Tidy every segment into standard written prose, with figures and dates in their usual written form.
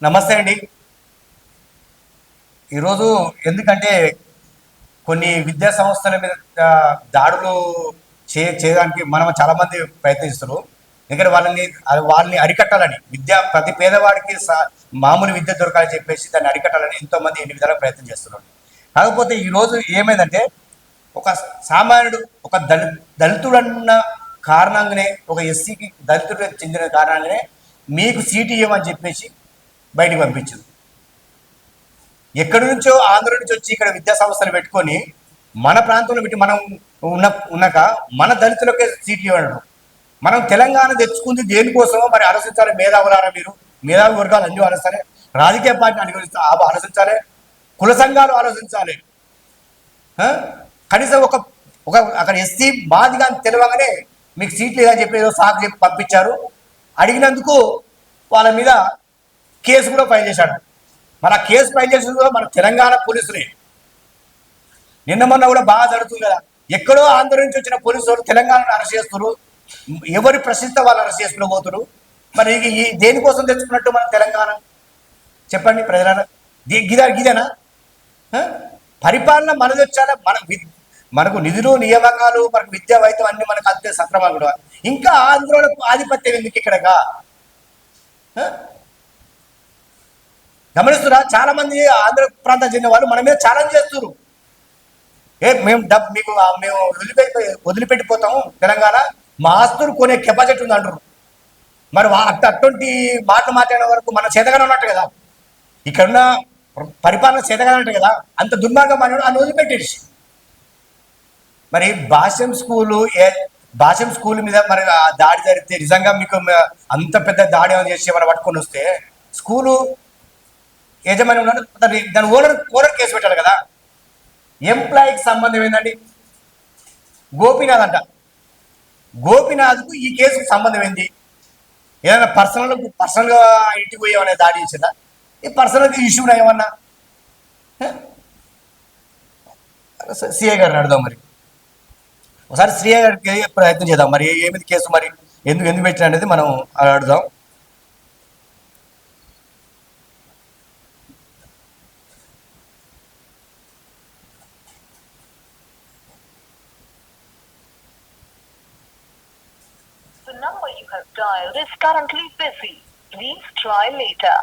నమస్తే అండి. ఈరోజు ఎందుకంటే కొన్ని విద్యా సంస్థల మీద దాడులు చేయడానికి మనం చాలామంది ప్రయత్నిస్తున్నారు. ఎందుకంటే వాళ్ళని అరికట్టాలని ప్రతి పేదవాడికి మామూలు విద్య దొరకాలని చెప్పేసి దాన్ని అరికట్టాలని ఎంతోమంది ఎన్ని విధాలుగా ప్రయత్నం చేస్తున్నారు. కాకపోతే ఈరోజు ఏమైందంటే ఒక సామాన్యుడు ఒక దళితుడన్న కారణంగానే ఒక ఎస్సీకి దళితుడు చెందిన కారణంగానే మీకు సీటు ఇవ్వమని చెప్పేసి బయటికి పంపించదు. ఎక్కడి నుంచో ఆంధ్ర నుంచి వచ్చి ఇక్కడ విద్యా సంస్థలు పెట్టుకొని మన ప్రాంతంలో పెట్టి మనం ఉన్నాక మన దళితులకే సీట్లు ఇవ్వడం. మనం తెలంగాణ తెచ్చుకుంది దేనికోసమో మరి ఆలోచించాలి. మేధావులారా, మీరు మేధావి వర్గాలు అన్ని ఆలోచించాలి, రాజకీయ పార్టీ ఆలోచించాలి, కుల సంఘాలు ఆలోచించాలి. కనీసం ఒక ఒక అక్కడ ఎస్సీ మాదిగా తెలియగానే మీకు సీట్లు లేదని చెప్పి ఏదో సాకు చెప్పి పంపించారు. అడిగినందుకు వాళ్ళ మీద కేసు కూడా ఫైల్ చేశాడు. మరి ఆ కేసు ఫైల్ చేసింది కూడా మన తెలంగాణ పోలీసులే. నిన్న మొన్న కూడా బాగా జరుగుతుంది కదా, ఎక్కడో ఆంధ్ర నుంచి వచ్చిన పోలీసులు తెలంగాణను అరెస్ట్ చేస్తున్నారు. ఎవరి ప్రశ్నిస్తే వాళ్ళు అరెస్ట్ చేసుకుని పోతున్నారు. మరి ఈ దేనికోసం తెచ్చుకున్నట్టు మన తెలంగాణ చెప్పండి ప్రజల గిదేనా పరిపాలన? మనది వచ్చారా? మనకు నిధులు నియామకాలు, మనకు విద్యా వైద్యం అన్ని మనకు అంతే సక్రమంగా కూడా ఇంకా ఆంధ్రలో ఆధిపత్యం ఎందుకు ఇక్కడగా? గమనిస్తున్నా, చాలా మంది ఆంధ్ర ప్రాంతం చెందిన వాళ్ళు మన మీద ఛాలెంజ్ చేస్తున్నారు. మేము వదిలిపెట్టిపోతాము తెలంగాణ, మా ఆస్తులు కొనే కెపాసిటీ ఉంది అంటారు. మరి అటువంటి మాటలు మాట్లాడే వరకు మన చేతగానే ఉన్నట్టు కదా, ఇక్కడున్న పరిపాలన చేతగానే ఉన్నట్టు కదా. అంత దుర్మార్గం అని వదిలిపెట్టేసి మరి భాష్యం స్కూల్ మీద మరి దాడి జరిగితే నిజంగా మీకు అంత పెద్ద దాడి చేసి మనం పట్టుకొని వస్తే స్కూలు యజమాని ఉన్నాడు, దాని ఓనర్ కేసు పెట్టాలి కదా. ఎంప్లాయీకి సంబంధం ఏంటండి? గోపీనాథ్కు ఈ కేసుకు సంబంధం ఏంది? ఏదైనా పర్సనల్గా ఇంటికి పోయి ఏమైనా దాడి చేసిందా? ఈ పర్సనల్గా ఇష్యూనా ఏమన్నా? సిఐ గారిని అడుగుదాం. మరి ఒకసారి సిఐ గారికి ప్రయత్నం చేద్దాం. మరి ఏమిది కేసు, మరి ఎందుకు పెట్టిన అనేది మనం అడుగుదాం. dialed is currently busy. Please try later.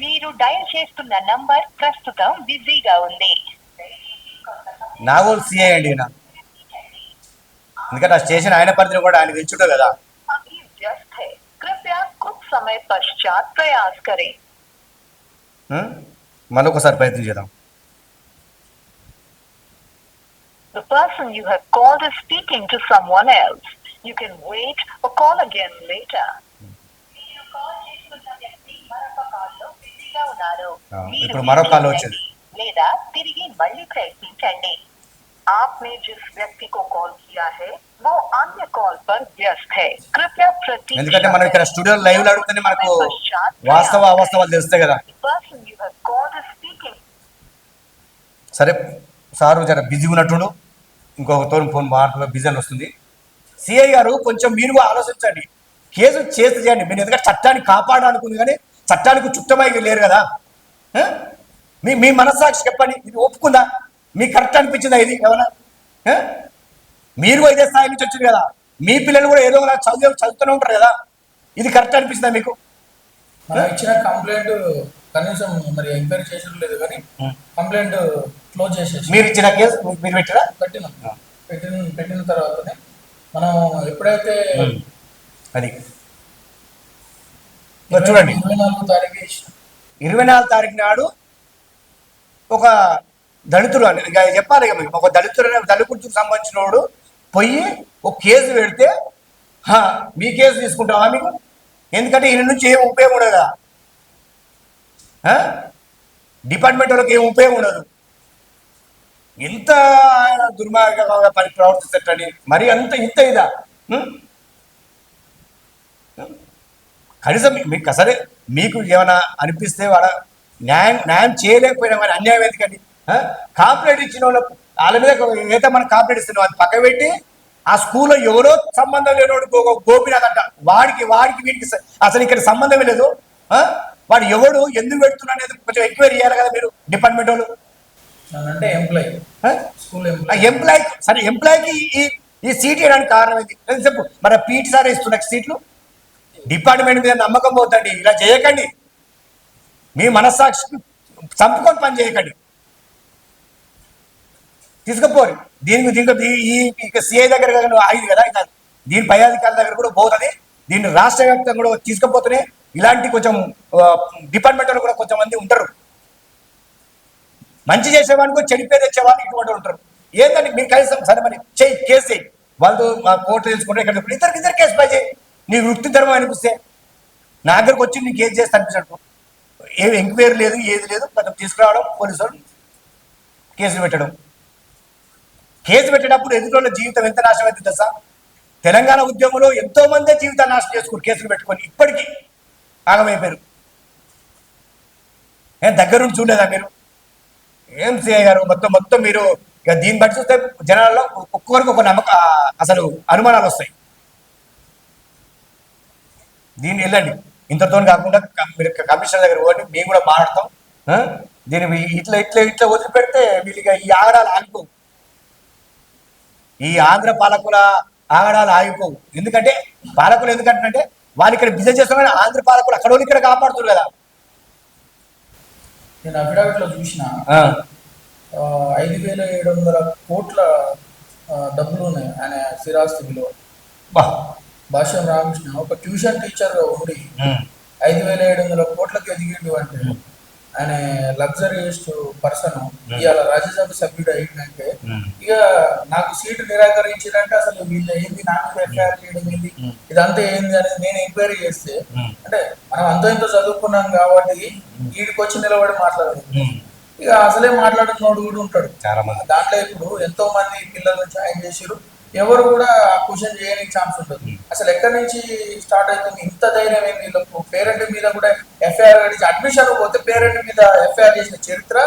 మీరు డయల్ చేస్తున్న నంబర్ ప్రస్తుతం బిజీగా ఉంది. నాగోల్ సిఐ అండి, ఎందుకంటే ఆ స్టేషన్ ఆయన పరిధిలో కూడా ఆయన తెలుసుంటారు కదా. कृपया कुछ समय पश्चात प्रयास करें. మరొకసారి ప్రయత్నం చేద్దాం. The person you have called is speaking to someone else. You can wait or call again later. ఇప్పుడు మరొక కాల్ వచ్చింది. లేదా తిరిగి మళ్ళీ ప్రయత్నించండి. आपने जिस व्यक्ति को कॉल किया है वो अन्य कॉल पर व्यस्त है. कृपया प्रतीक्षा. ఎందుకంటే మనం ఇక్కడ స్టూడియో లైవ్ లో అడుగుతూనే మనకు వాస్తవాలు తెలుస్తాయి కదా. సరే సారు జర బిజీ ఉన్నట్టు ఇంకొక తోని ఫోన్ మాట్లాడుతూ బిజీ అని వస్తుంది. సిఐ గారు కొంచెం మీరు ఆలోచించండి, కేసు చేసి చేయండి. మీరు ఎందుకంటే చట్టాన్ని కాపాడాలనుకుంది కానీ చట్టానికి చుట్టమై లేరు కదా. మీ మనస్సాక్షి చెప్పండి, ఇది ఒప్పుకుందా? మీకు కరెక్ట్ అనిపించిందా ఇది ఏమన్నా? మీరు ఇదే స్థాయి నుంచి వచ్చింది కదా, మీ పిల్లలు కూడా ఏదో చదువుతూనే ఉంటారు కదా, ఇది కరెక్ట్ అనిపిస్తుందా మీకు? మనం ఇచ్చిన కంప్లైంట్ కనీసం మరి ఎంక్వైరీ చేసేది లేదు కానీ కంప్లైంట్ క్లోజ్ చేసేసి మీరు ఇచ్చిన కేసు మీరు పెట్టిన తర్వాతనే మనం ఎప్పుడైతే అది చూడండి 24 తారీఖు నాడు ఒక దళితుడు అని చెప్పాలి కదా, ఒక దళితుడికి సంబంధించిన వాడు పోయి ఒక కేసు పెడితే మీ కేసు తీసుకుంటావా మీకు? ఎందుకంటే ఈయన నుంచి ఏం ఉపయోగం ఉండదు కదా, డిపార్ట్మెంట్ వాళ్ళకి ఏం ఉపయోగం ఉండదు. ఎంత దుర్మార్గంగా ప్రవర్తిస్తని మరి ఇంత ఇదా? కనీసం మీకు సరే మీకు ఏమైనా అనిపిస్తే న్యాయం చేయలేకపోయినా మరి అన్యాయం ఎందుకండి? కాంప్లైంట్ ఇచ్చిన వాళ్ళ మీద ఏదైతే మనం కాంప్లైంట్ ఇస్తున్నాం అది పక్క పెట్టి ఆ స్కూల్లో ఎవరో సంబంధం లేనోడు గోపినాథ్ అంట, వాడికి వీడికి అసలు ఇక్కడ సంబంధమే లేదు. వాడు ఎవడు ఎందుకు పెడుతున్నా అనేది కొంచెం ఎంక్వైరీ చేయాలి కదా మీరు డిపార్ట్మెంట్ వాళ్ళు. అంటే ఎంప్లాయీ, స్కూల్ ఎంప్లాయ్ సరే, ఎంప్లాయ్కి ఈ సీట్ ఇవ్వడానికి కారణం ఏంటి చెప్పు. మరి పీటీ సార్ ఇస్తున్న సీట్లు డిపార్ట్మెంట్ మీద నమ్మకం పోతండి. ఇలా చేయకండి, మీ మనస్సాక్షికి చంపుకొని పని చేయకండి. తీసుకుపోరు దీనికి ఈ సిఐ దగ్గర ఆగింది కదా, ఇంకా దీని పై అధికారుల దగ్గర కూడా పోతుంది. దీన్ని రాష్ట్ర వ్యాప్తంగా కూడా తీసుకుపోతూనే ఇలాంటి కొంచెం డిపార్ట్మెంట్లో కూడా కొంచెం మంది ఉంటారు. మంచి చేసేవాడికి చెడిపేరు తెచ్చేవాళ్ళు ఇటువంటి ఉంటారు. ఏంటంటే మీరు కనీసం సరే మరి చెయ్యి, కేసు చేయి, వాళ్ళు మా కోర్టు తెలుసుకుంటే ఇక్కడ ఇద్దరు కేసు పై చేయి. నీ వృత్తి ధర్మం అనిపిస్తే నా దగ్గరకు వచ్చి నీకు ఏది చేస్తే అనిపించడం, ఏ ఎంక్వైరీ లేదు, ఏది లేదు, కొంచెం తీసుకురావడం, పోలీసు వాళ్ళు కేసులు పెట్టడం. కేసు పెట్టేటప్పుడు ఎదుటి జీవితం ఎంత నాశనం అవుతుంది తెలుసా? తెలంగాణ ఉద్యమంలో ఎంతో మంది జీవితాన్ని నాశనం చేసుకుని కేసులు పెట్టుకొని ఇప్పటికీ ఆగమైపోయారు. ఏం దగ్గరుండి చూడలేదా మీరు? ఏం సిఐ గారు మొత్తం మీరు ఇక దీన్ని బట్టి చూస్తే జనాల్లో ఒక్కొక్కరికి ఒక అసలు అనుమానాలు వస్తాయి. దీన్ని వెళ్ళండి, ఇంతతో కాకుండా మీరు కమిషనర్ దగ్గర పోండి, మేము కూడా మాట్లాడతాం. దీన్ని ఇట్లా వదిలిపెడితే వీళ్ళకి ఈ ఆగడాలు ఆగిపోవు, ఈ ఆంధ్ర పాలకుల ఆగడాలు ఆగిపోవు. ఎందుకంటే పాలకులు ఎందుకంటే వాళ్ళు ఇక్కడ బిజినెస్ చేస్తాం కానీ ఆంధ్ర పాలకులు అక్కడ ఇక్కడ కాపాడుతున్నారు కదా. నేను అఫిడవిట్ లో చూసిన 5,700 కోట్ల డబ్బులు ఉన్నాయి ఆయన స్థిరాస్తి విలువ. భాష్యం రామకృష్ణ ఒక ట్యూషన్ టీచర్ ఉండి 5,700 కోట్లకి ఎదిగిండు అంటే ఆయన లగ్జరీయస్ట్ పర్సన్ ఇవాళ రాజ్యసభ సభ్యుడు అయిందంటే ఇక నాకు సీటు నిరాకరించారంటే అసలు వీళ్ళు ఏంది, నా మీద ఎఫ్ఐఆర్ చేయడం ఏంది, ఇదంతా ఏంది అనేది నేను ఎంక్వైరీ చేస్తే అంటే మనం అంతో ఇంతో చదువుకున్నాం కాబట్టి వీడికి వచ్చి నిలబడి మాట్లాడదు. ఇక అసలే మాట్లాడుతున్నోడు కూడా ఉంటాడు చాలా మంది. దాంట్లో ఇప్పుడు ఎంతో మంది పిల్లల నుంచి ఆయన చేసారు, ఎవరు కూడా క్వశ్చన్ చేయడానికి ఛాన్స్ ఉంటుంది. అసలు ఎక్కడి నుంచి స్టార్ట్ అవుతుంది ఇంత ధైర్యం ఏంటి వీళ్ళకు? పేరెంట్ మీద కూడా ఎఫ్ఐఆర్ కట్టి అడ్మిషన్ పోతే పేరెంట్ మీద ఎఫ్ఐఆర్ చేసిన చరిత్ర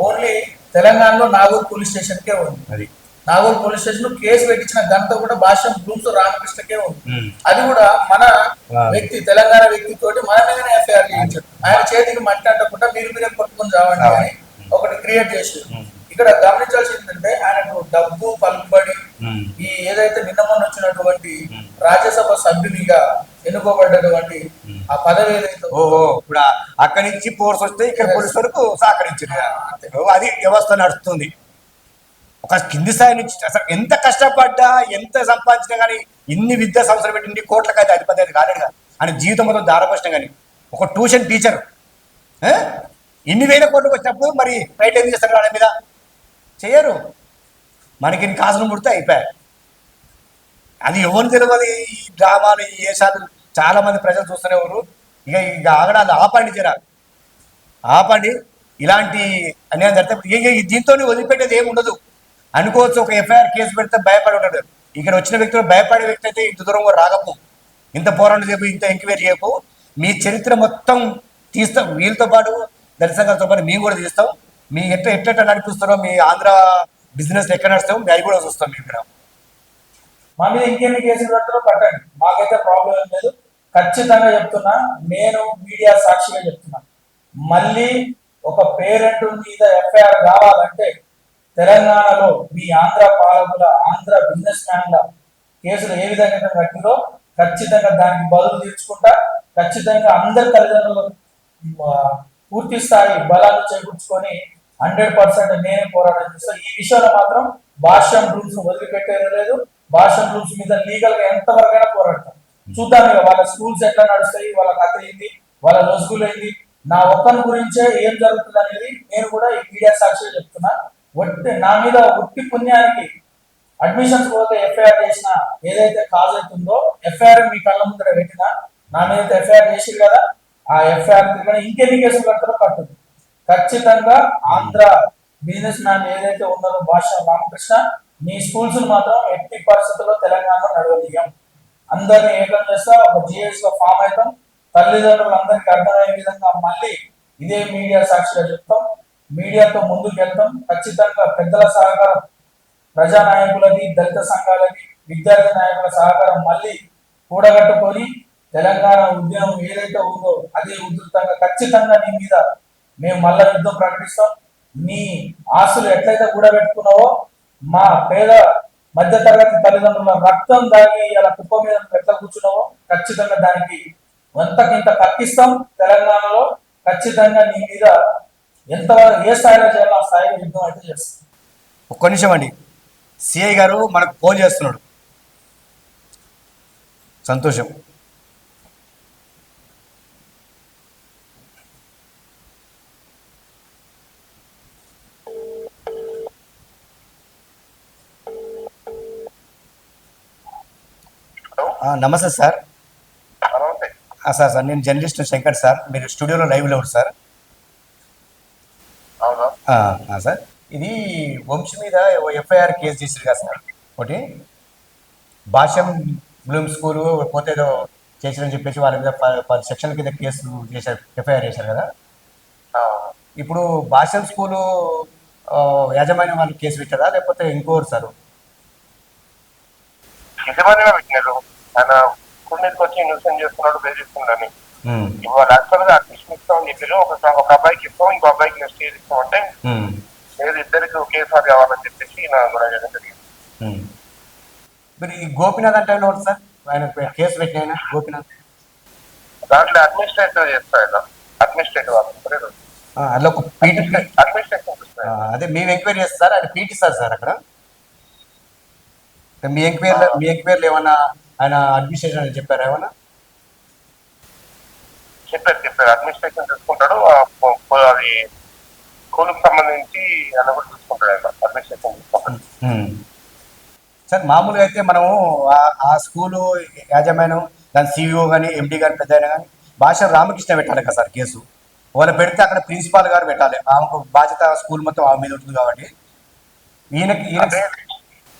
ఓన్లీ తెలంగాణలో నాగూర్ పోలీస్ స్టేషన్ కే ఉంది. నాగూర్ పోలీస్ స్టేషన్ కేసు పెట్టించిన ఘనత కూడా భాష్యం బ్లూమ్స్ రామకృష్ణకే ఉంది. అది కూడా మన వ్యక్తి, తెలంగాణ వ్యక్తి తోటి మన మీదనే ఎఫ్ఐఆర్ చేయించాడు. ఆయన చేతికి మట్టి అంటకుండా మీరు మీరే కొట్టుకుని రావండి అని ఒకటి క్రియేట్ చేసారు. ఇక్కడ గమనించాల్సింది ఏంటంటే ఆయనకు డబ్బు పలుకుబడి ఈ ఏదైతే నిన్న మొన్న వచ్చినటువంటి రాజ్యసభ సభ్యునిగా ఎన్నుకోబడ్డటువంటి ఆ పదవి ఏదైతే ఇప్పుడు అక్కడి నుంచి ఫోర్స్ వస్తే ఇక్కడ పోలీసు వరకు సహకరించింది. అది వ్యవస్థ నడుస్తుంది. ఒక కింది స్థాయి నుంచి అసలు ఎంత కష్టపడ్డా ఎంత సంపాదించినా కానీ ఇన్ని విద్యా సంస్థలు పెట్టి ఇన్ని కోట్లకి అయితే అధిపతి అయితే కాలేడుగా. ఆయన జీవితం మొత్తం దారపోషణ. కానీ ఒక ట్యూషన్ టీచర్ ఇన్ని వేల కోట్లకు వచ్చినప్పుడు మరి రైట్ ఏం చేస్తారు వాళ్ళ మీద? చేయరు. మనకి ఇన్ని కాసులు ముడితే అయిపోయాయి. అది ఎవరు తెలియదు. ఈ డ్రామాలు, ఈ వేషాలు చాలా మంది ప్రజలు చూస్తూనే ఉన్నారు. ఇక ఆగడాలు ఆపండి, జరా ఆపండి. ఇలాంటి అన్యాయం జరిగితే దీంతో వదిలిపెట్టేది ఏమి ఉండదు అనుకోవచ్చు. ఒక ఎఫ్ఐఆర్ కేసు పెడితే భయపడి ఉంటాడు. ఇక్కడ వచ్చిన వ్యక్తులు భయపడే వ్యక్తి అయితే ఇంత దూరం రాకపో, ఇంత పోరాటం చేయకు, ఇంత ఎంక్వైరీ చేయకు. మీ చరిత్ర మొత్తం తీస్తాం. వీళ్ళతో పాటు దర్శకులతో పాటు మేము కూడా తీస్తాం. మీ ఎట్ట నడిపిస్తారో, మీ ఆంధ్ర బిజినెస్ ఎక్కడ నడుస్తామో అవి కూడా చూస్తాం. మేము ఇక్కడ మా మీద ఇంకెన్ని కేసులు పెడతారో కట్టండి, మాకైతే ప్రాబ్లం ఏం లేదు. ఖచ్చితంగా చెప్తున్నా, నేను మీడియా సాక్షిగా చెప్తున్నా, మళ్ళీ ఒక పేరెంట్ మీద ఎఫ్ఐఆర్ కావాలంటే తెలంగాణలో మీ ఆంధ్ర పాలకుల, ఆంధ్ర బిజినెస్ మ్యాన్ల కేసులు ఏ విధంగా కట్టిందో ఖచ్చితంగా దానికి బదులు తీర్చుకుంటా. ఖచ్చితంగా అందరి తల్లిదండ్రులు పూర్తి స్థాయి బలాలు చేకూర్చుకొని 100% నేనే పోరాటం చేస్తాను. ఈ విషయంలో మాత్రం భాష్యం రూల్స్ వదిలిపెట్టేది లేదు. భాష్యం రూల్స్ మీద లీగల్ గా ఎంతవరకైనా పోరాడతాం. చూద్దాం ఇక వాళ్ళ స్కూల్స్ ఎట్లా నడుస్తాయి, వాళ్ళ కథ ఏంది, వాళ్ళ లొసుగులు ఏంది, నా ఒక్కరి గురించే ఏం జరుగుతుంది అనేది నేను కూడా ఈ మీడియా సాక్షిగా చెప్తున్నా. నా మీద ఉట్టి పుణ్యానికి అడ్మిషన్స్ పోతే ఎఫ్ఐఆర్ చేసిన ఏదైతే కాజ్ అవుతుందో ఎఫ్ఐఆర్ మీ కళ్ళ ముందర పెట్టినా, నా మీద ఎఫ్ఐఆర్ చేసిరు కదా, ఆ ఎఫ్ఐఆర్ ఇంకెన్ని కేసులు కడతారో కట్టుంది. ఖచ్చితంగా ఆంధ్ర బిజినెస్ మ్యాన్ ఏదైతే ఉన్నారో భాష్యం రామకృష్ణ, మీ స్కూల్స్ మాత్రం ఎట్టి పరిస్థితుల్లో తెలంగాణలో నడవనీయం. అందరినీ ఏకం చేస్తా, ఒక జిఎస్ గా ఫామ్ అవుతాం. తల్లిదండ్రులందరికీ అర్థమయ్యే విధంగా మళ్ళీ ఇదే మీడియా సాక్షిగా చెప్తాం. మీడియాతో ముందుకు వెళ్తాం. ఖచ్చితంగా పెద్దల సహకారం, ప్రజానాయకులది, దళిత సంఘాలది, విద్యార్థి నాయకుల సహకారం మళ్ళీ కూడగట్టుకొని తెలంగాణ ఉద్యమం ఏదైతే ఉందో అదే ఉధృతంగా ఖచ్చితంగా నీ మీద మేము మళ్ళా యుద్ధం ప్రకటిస్తాం. నీ ఆస్తులు ఎట్లయితే కూడబెట్టుకున్నావో మా పేద మధ్య తరగతి తల్లిదండ్రుల రక్తం దాగి ఇలా కుప్ప మీద ఎట్లా కూర్చున్నావో ఖచ్చితంగా దానికి ఎంతకింత కక్కిస్తాం. తెలంగాణలో ఖచ్చితంగా నీ మీద ఎంతవరకు ఏ స్థాయిలో చేయాలో ఆ స్థాయిలో యుద్ధం అయితే చేస్తాం. ఒక్క నిమిషం అండి, సిఐ గారు మనకు ఫోన్ చేస్తున్నాడు. సంతోషం. నమస్తే సార్. సార్ నేను జర్నలిస్ట్ శంకర్ సార్. మీరు స్టూడియోలో లైవ్లో ఉన్నారు సార్. సార్ ఇది వంశీ మీద ఎఫ్ఐఆర్ కేసు చేసారు కదా సార్. ఒకటి భాష్యం బ్లూమ్ స్కూలు పోతే ఏదో చేసారని చెప్పేసి వాళ్ళ మీద 10 సెక్షన్ల కింద కేసు చేశారు, ఎఫ్ఐఆర్ చేశారు కదా. ఇప్పుడు భాష్యం స్కూలు యాజమాన్యం వాళ్ళు కేసు పెట్టారా లేకపోతే ఇంకోరు సార్? యజమానిగా పెట్టినారు. ఆయన స్కూల్ మీదకి వచ్చి న్యూసెన్స్ చేస్తున్నాడు, బెదిరిస్తున్నాడని. ఇవాళ యాక్చువల్ గా అడ్మిషన్ ఇస్తామని చెప్పారు. ఒక అబ్బాయికి ఇస్తాం, ఇంకో అబ్బాయికి నెక్స్ట్ ఇయర్ ఇస్తాం అంటే లేదు ఇద్దరికి ఒకేసారి కావాలని చెప్పేసి నా కూడా జరిగింది. మరి ఈ గోపినాథ్ అంటే సార్ ఆయన కేసు పెట్టిన గోపినాథ్ దాంట్లో అడ్మినిస్ట్రేటివ్ చేస్తాడు. అడ్మినిస్ట్రేటివ్ ఆఫీసర్ అందులో ఒక పీటీ అడ్మినిస్ట్రేషన్ అదే మేము ఎంక్వైరీ చేస్తారు, ఆయన పీటీ సార్ అక్కడ. మీ ఎంక్వైరీలో ఏమన్నా ఆయన అడ్మినిస్ట్రేషన్ అని చెప్పారా ఏమన్నా? చెప్పారు అడ్మినిస్ట్రేషన్ చూసుకుంటాడు. అది స్కూల్కి సంబంధించి ఆయన కూడా చూసుకుంటాడు. ఆయన అడ్మినిస్ట్రేషన్ చూసుకుంటాడు. సార్ మామూలుగా అయితే మనము ఆ స్కూలు యాజమాన్యం దాని సిఇఓ కానీ ఎండి కానీ పెద్ద అయినా కానీ భాష రామకృష్ణ పెట్టాలి కదా సార్ కేసు. వాళ్ళు పెడితే అక్కడ ప్రిన్సిపాల్ గారు పెట్టాలి. ఆమెకు బాధ్యత స్కూల్ మొత్తం ఆమె మీద ఉంటుంది కాబట్టి ఈయనకి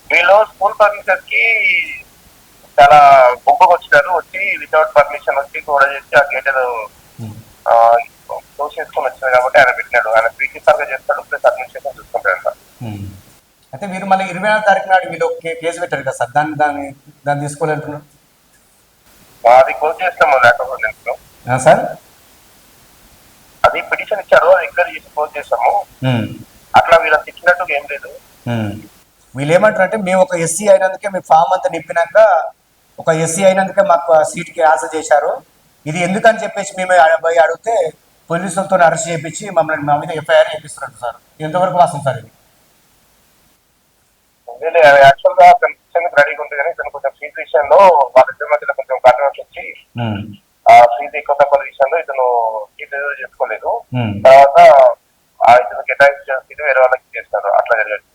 వీళ్ళు స్కూల్ పర్మిషన్ కి చాలా గొప్పగా వచ్చినారు. వచ్చి వితౌట్ పర్మిషన్ వచ్చి కూడా చేసి ఆ గేట్ క్లోజ్ చేసుకొని వచ్చింది కాబట్టి ఆయన పెట్టినాడు. ఆయన ప్రిన్సిపాల్ గా చేస్తాడు, ప్లస్ అడ్మినిస్ట్రేషన్ చూసుకుంటాడు సార్. అయితే మీరు మళ్ళీ 24వ తారీఖు నాడు మీరు కేసు పెట్టారు కదా సార్, దాన్ని తీసుకోవాలంటున్నారు. అది క్లోజ్ చేస్తాము లేకపోతే సార్. అది పిటిషన్ ఇచ్చారు, అది ఎంక్వైరీ చేసి క్లోజ్ చేస్తాము. అట్లా వీళ్ళకి ఇచ్చినట్టు ఏం లేదు. వీళ్ళు ఏమంటారు అంటే మేము ఒక ఎస్సీ అయినందుకే మీ ఫామ్ అంతా నింపినాక ఒక ఎస్సీ అయినందుకే మాకు సీట్కి ఆశ చేశారు, ఇది ఎందుకని చెప్పేసి మేము పోయి అడిగితే పోలీసులతో అరెస్ట్ చేయించి మమ్మల్ని మా మీద ఎఫ్ఐఆర్ చేపిస్తున్నట్టు సార్. ఎంతవరకు వాస్తవం సార్ ఇది? యాక్చువల్ గా రెడీగా ఉంది కానీ ఇతను కొంచెం ఫీజు విషయంలో వాళ్ళిద్దరి మధ్యలో కొంచెం కాంట్రవర్సీ వచ్చి ఆ ఫీజు ఎక్కువ తక్కువ విషయంలో ఇతను ఫీజు చేసుకోలేదు. తర్వాత ఇతను కేటాయించి వేరే వాళ్ళకి చేస్తారు. అట్లా జరిగింది.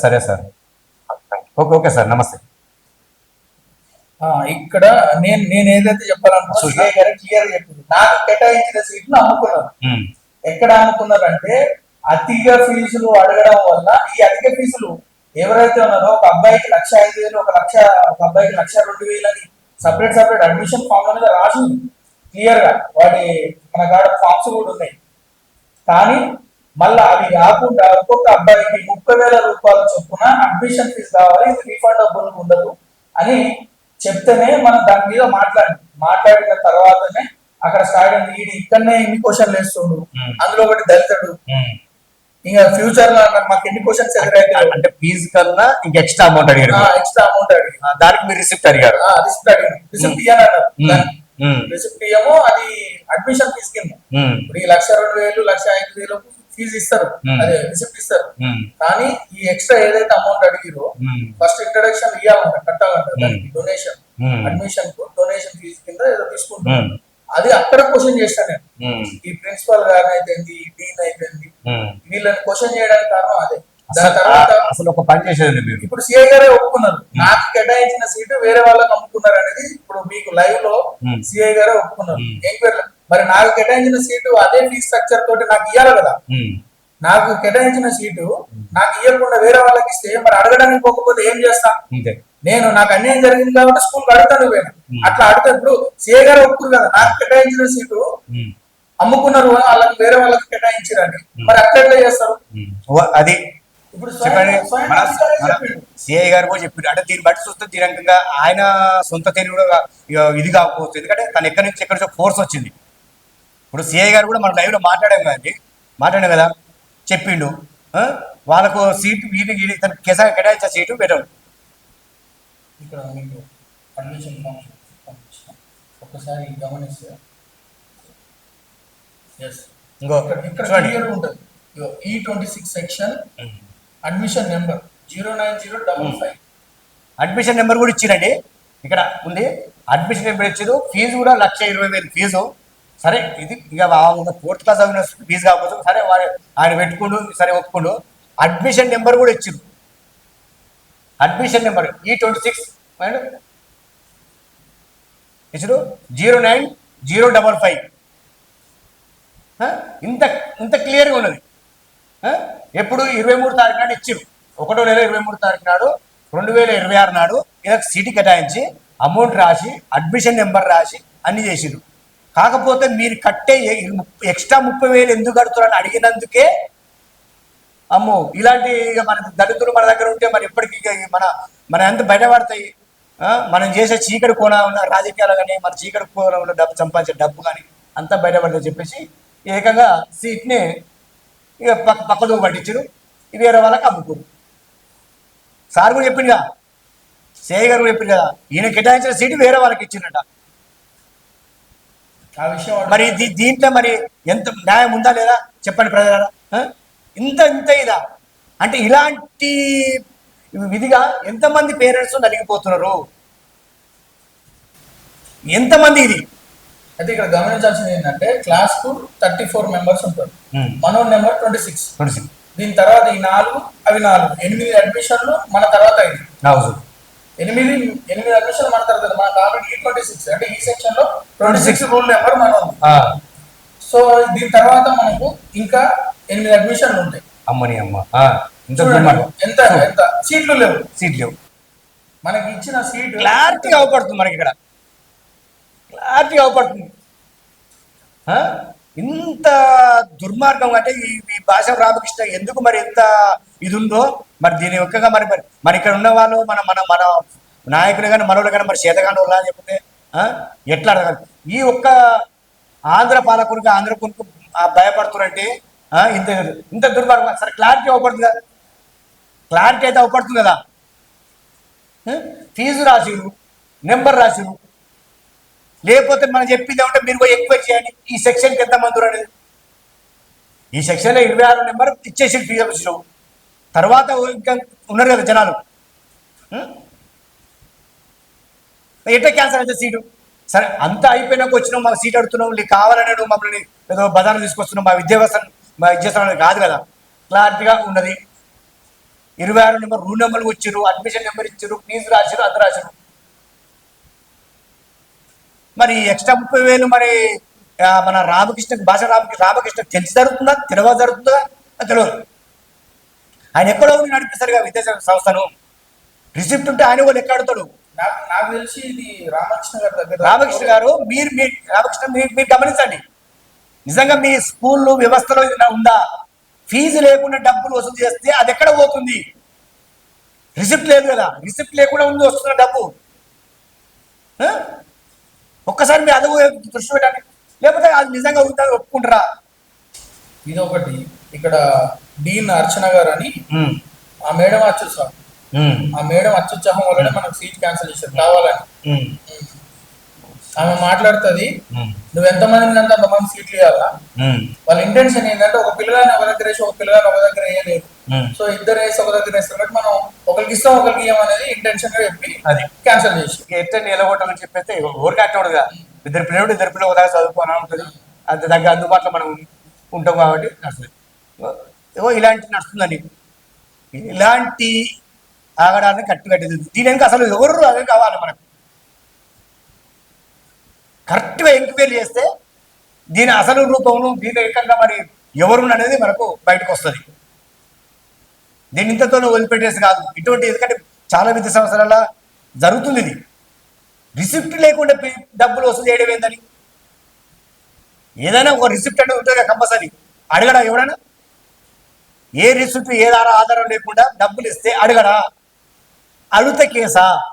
సరే సార్. ఓకే సార్, నమస్తే. ఇక్కడ నేను ఏదైతే చెప్పాలనుకున్నా క్లియర్ చెప్పింది. నాకు కేటాయించిన సీట్లు అమ్ముకున్నారు. ఎక్కడ అమ్ముకున్నారంటే అధిక ఫీజులు అడగడం వల్ల ఈ అధిక ఫీజులు ఎవరైతే ఉన్నారో ఒక అబ్బాయికి 1,05,000, ఒక అబ్బాయికి 1,02,000 అని సపరేట్ అడ్మిషన్ ఫామ్ అనేది రాసి క్లియర్ గా వాటి మన కాడ ఫామ్స్ కూడా ఉన్నాయి. కానీ మళ్ళా అవి కాకుండా ఒక్కొక్క అబ్బాయికి 30,000 రూపాయల చొప్పున అడ్మిషన్ ఫీజు కావాలి, ఇది రీఫండబుల్ ఉండదు అని చెప్తేనే మనం దాని మీద మాట్లాడిన తర్వాతనే అక్కడ స్టార్ట్ అయింది. వీడు ఇక్కడనే ఎన్ని క్వశ్చన్లు వేస్తుండు, అందులో ఒకటి దళితుడు, ఇంకా ఫ్యూచర్ లో మాకు ఎన్ని క్వశ్చన్స్ ఎదురైతే అంటే ఫీజు కన్నా ఇంకా ఎక్స్ట్రా అమౌంట్ అడిగారు. దానికి మీరు రిసిప్ట్ అడిగారు. రిసిప్ట్ ఇయ్యనన్నారు. రిసిప్ట్ ఇయ్యము, అది అడ్మిషన్ ఫీజు కింద. ఇప్పుడు ఈ 1,02,000, 1,05,000 ఫీజు ఇస్తారు, అదే రిసిప్ట్ ఇస్తారు. కానీ ఈ ఎక్స్ట్రా ఏదైతే అమౌంట్ అడిగిరో ఫస్ట్ ఇంట్రడక్షన్ ఇవ్వాలంట, కట్టాలంట. దానికి డొనేషన్, అడ్మిషన్ కు డొనేషన్ ఫీజు కింద ఏదో తీసుకుంటారు. అది అక్కడ క్వశ్చన్ చేస్తాను నేను. ఈ ప్రిన్సిపల్ గారిని అయిపోయింది, డీన్ అయిపోయింది, వీళ్ళని క్వశ్చన్ చేయడానికి కారణం అదే. దాని తర్వాత అసలు ఒక పని చేసేది మీరు ఇప్పుడు సిఐ గారే ఒప్పుకున్నారు, నాకు కేటాయించిన సీటు వేరే వాళ్ళకి అమ్ముకున్నారు అనేది. ఇప్పుడు మీకు లైవ్ లో సిఐ గారే ఒప్పుకున్నారు. ఎంక్వైరీ మరి నాకు కేటాయించిన సీటు అదే ఫీజ్ స్ట్రక్చర్ తోటి నాకు ఇవ్వాలి కదా. నాకు కేటాయించిన సీటు నాకు ఇవ్వకుండా వేరే వాళ్ళకి ఇస్తే మరి అడగడానికి పోకపోతే ఏం చేస్తా? నేను నాకు అన్యాయం జరిగింది కాబట్టి స్కూల్ అడుగుతాను పోయినా. అట్లా అడితే ఇప్పుడు సిఐ గారు ఒప్పుకురు కదా, నాకు కేటాయించిన సీటు అమ్ముకున్నారు, వాళ్ళకి వేరే వాళ్ళకి కేటాయించారని. మరి అట్లా ఎట్లా చేస్తారు? అది ఇప్పుడు చెప్పండి. స్వయం మన అధికారే చెప్పిండు. సిఐ గారు కూడా చెప్పారు. అంటే దీన్ని బట్టి చూస్తే ఈ రకంగా ఆయన సొంత తెలివి కూడా ఇది కాకపోవచ్చు. ఎందుకంటే తను ఎక్కడి నుంచి ఎక్కడి నుంచో ఫోర్స్ వచ్చింది. ఇప్పుడు సిఐ గారు కూడా మన లైవ్లో మాట్లాడాం కదా, చెప్పిండు. వాళ్ళకు సీటు వీటి తన కేటాయించే సీటు పెట్టాడు. ఇక్కడ మీకు అడ్మిషన్ ఫామ్ పంపించిన ఒక్కసారి గమనిస్తే ఎస్ ఇంకో ఇక్కడ చూడండి. క్లియర్ ఉంటుంది. E26 section admission number 09055. Admission number కూడా ఇచ్చిరండి. ఇక్కడ ఉంది అడ్మిషన్ నెంబర్ ఇచ్చారు. ఫీజు కూడా 1,20,000 ఫీజు. సరే ఇది ఇక 4th క్లాస్ చదివిన ఫీజు కాకపోతే సరే ఆయన పెట్టుకుండు, సరే ఒప్పుకుండు. అడ్మిషన్ నెంబర్ కూడా ఇచ్చారు. అడ్మిషన్ నెంబర్ E26 ఇచ్చారు 09055. ఇంత క్లియర్గా ఉన్నది. ఎప్పుడు 23 తారీఖు నాడు ఇచ్చారు. 1వ నెల 23 తారీఖు నాడు 2026 నాడు ఇలా సీటు కేటాయించి అమౌంట్ రాసి అడ్మిషన్ నెంబర్ రాసి అన్ని చేసిరు. కాకపోతే మీరు కట్టే ఎక్స్ట్రా 30,000 ఎందుకు కడుతున్నారని అడిగినందుకే అమ్మో ఇలాంటి ఇక మన దళితులు మన దగ్గర ఉంటే మరి ఎప్పటికీ మన ఎంత బయటపడతాయి. మనం చేసే చీకటి కోణ ఉన్న రాజకీయాలు కానీ మన చీకటి కోణ ఉన్న డబ్బు సంపాదించే డబ్బు కానీ అంతా బయటపడతాయి చెప్పేసి ఏకంగా సీట్ని ఇక పక్కదో పట్టించారు. వేరే వాళ్ళకి అమ్ముకోరు. సార్ కూడా చెప్పింది కదా, సేయ గారు కూడా చెప్పింది కదా, ఈయన కేటాయించిన సీటు వేరే వాళ్ళకి ఇచ్చిందట. ఆ విషయం మరి దీంట్లో మరి ఎంత న్యాయం ఉందా లేదా చెప్పండి ప్రజలారా. ఇంత ఇదా అంటే ఇలాంటి విధిగా ఎంతమంది పేరెంట్స్ నలిగిపోతున్నారు, ఎంతమంది ఇది. అయితే ఇక్కడ గమనించాల్సింది ఏంటంటే క్లాస్ కు 34 మెంబర్స్ ఉంటారు. మనోడ్ నెంబర్ 26. దీని తర్వాత ఈ 4 అవి 4 8 అడ్మిషన్లు మన తర్వాత అయింది. 8 అడ్మిషన్లు మన తర్వాత మన కాబట్టి E26 అంటే ఈ సెక్షన్ లో 26 రూల్ నెంబర్ మనం. సో దీని తర్వాత మనకు ఇంకా 8 అడ్మిషన్లు ఉంటాయి. అమ్మని అమ్మ ఎంత ఎంత సీట్లు లేవు. మనకి ఇచ్చిన సీట్ క్లారిటీ అవపడుతుంది. మనకి ఇక్కడ క్లారిటీ అవపడుతుంది. ఇంత దుర్మార్గం అంటే ఈ భాష రామకృష్ణ ఎందుకు మరి ఎంత ఇది ఉందో మరి దీని ఒక్కగా మరి ఇక్కడ ఉన్న వాళ్ళు మన మన మన నాయకులు కానీ మనోళ్ళు కానీ మరి చేతగాని వాళ్ళ చెప్తే ఎట్లా అడగాలి. ఈ ఒక్క ఆంధ్ర పాలకుడికి ఆంధ్ర కొనుక్కు భయపడుతున్నారంటే ఇంత దుర్మార్గం. సరే క్లారిటీ అవపడుతుంది కదా, క్లారిటీ అయితే అవపడుతుంది కదా. ఫీజు రాసిరు, నెంబర్ రాసిరు, లేకపోతే మనం చెప్పింది ఏమంటే మీరు పోయి ఎంక్వైరీ చేయండి ఈ సెక్షన్కి ఎంతమంది అనేది. ఈ సెక్షన్లో 26 నెంబర్ ఇచ్చేసి ఫీజు ఆఫీసులో తర్వాత ఇంకా ఉన్నారు కదా జనాలు. ఎట్లా క్యాన్సల్ అయితే సీటు. సరే అంతా అయిపోయినాక వచ్చినావు మాకు సీట్ అడుగుతున్నావు, నీకు కావాలనే నువ్వు మమ్మల్ని ఏదో బజార్లు తీసుకొస్తున్నావు, మా విద్యాభ్యాసం కాదు కదా. క్లారిటీగా ఉన్నది. 26 నెంబర్ రూల్ నెంబర్లు వచ్చారు, అడ్మిషన్ నెంబర్ ఇచ్చారు, ఫీజు రాశారు, అంత రాశారు. మరి ఎక్స్ట్రా 30,000 మరి మన భాష రామకృష్ణ తెలిసి జరుగుతుందా తెలియక జరుగుతుందా తెలియదు. ఆయన ఎక్కడో నడిపిస్తారు కదా విద్యా సంస్థను. రిసిప్ట్ ఉంటే ఆయన కూడా ఎక్కడుతాడు. నాకు తెలిసి ఇది రామకృష్ణ గారి దగ్గర. రామకృష్ణ గారు మీరు గమనించండి. నిజంగా మీ స్కూల్ వ్యవస్థలో ఇది ఉందా? ఫీజు లేకుండా డబ్బులు వసూలు చేస్తే అది ఎక్కడ పోతుంది? రిసిప్ట్ లేదు కదా, రిసిప్ట్ లేకుండా ఉంది వస్తున్న డబ్బు. ఒక్కసారి మీరు అదుపు దృష్టి పెట్టండి. లేకపోతే అది నిజంగా ఉందని ఒప్పుకుంటారా? ఇది ఒకటి. ఇక్కడ డీన్ అర్చన గారు అని ఆ మేడం అత్యుత్సాహం, ఆ మేడం అత్యుత్సాహం వల్లనే మనకు సీట్ క్యాన్సిల్ చేశారు కావాలని. ఆమె మాట్లాడుతుంది, నువ్వు ఎంతమంది అంటే అంతమంది సీట్లు ఇవ్వాలా. వాళ్ళ ఇంటెన్షన్ ఏంటంటే ఒక పిల్లగాని ఒక దగ్గర వేసి ఒక పిల్లగాని ఒక దగ్గర వేయలేదు. సో ఇద్దరు వేసి ఒక దగ్గర వేస్తారు కాబట్టి మనం ఒకరికి ఇస్తాం ఒకరికి ఇవ్వమనేది ఇంటెన్షన్ గా చెప్పి అది క్యాన్సిల్ చేసి ఎట్లా నిలగొట్టాలని చెప్పేస్తే ఊరికి అట్టడుగా ఇద్దరు పిల్లలు ఒక దగ్గర చదువుకోని ఉంటుంది. అంత దగ్గర అందుబాటులో మనం ఉంటాం కాబట్టి నడుస్తుంది. ఇలాంటి నడుస్తుందండి. ఇలాంటి ఆగడాన్ని కట్టిది. దీనికి అసలు ఎవరు అదే కావాలి మనకు. కరెక్ట్గా ఎంక్వైరీ చేస్తే దీని అసలు రూపంలో దీని ఏకంగా మరి ఎవరు అనేది మనకు బయటకు వస్తుంది. దీని ఇంతతో వదిలిపెట్టేసి కాదు ఇటువంటి. ఎందుకంటే చాలా విద్యా సంవత్సరాల జరుగుతుంది ఇది. రిసిప్ట్ లేకుండా డబ్బులు వసూలు చేయడం ఏందని. ఏదైనా ఒక రిసిప్ట్ అంటే ఉంటుంది కంపల్సరీ. అడగడా ఎవడైనా ఏ రిసిప్ట్ ఏ ఆధారం లేకుండా డబ్బులు ఇస్తే అడగడా? అడిగితే కేసా?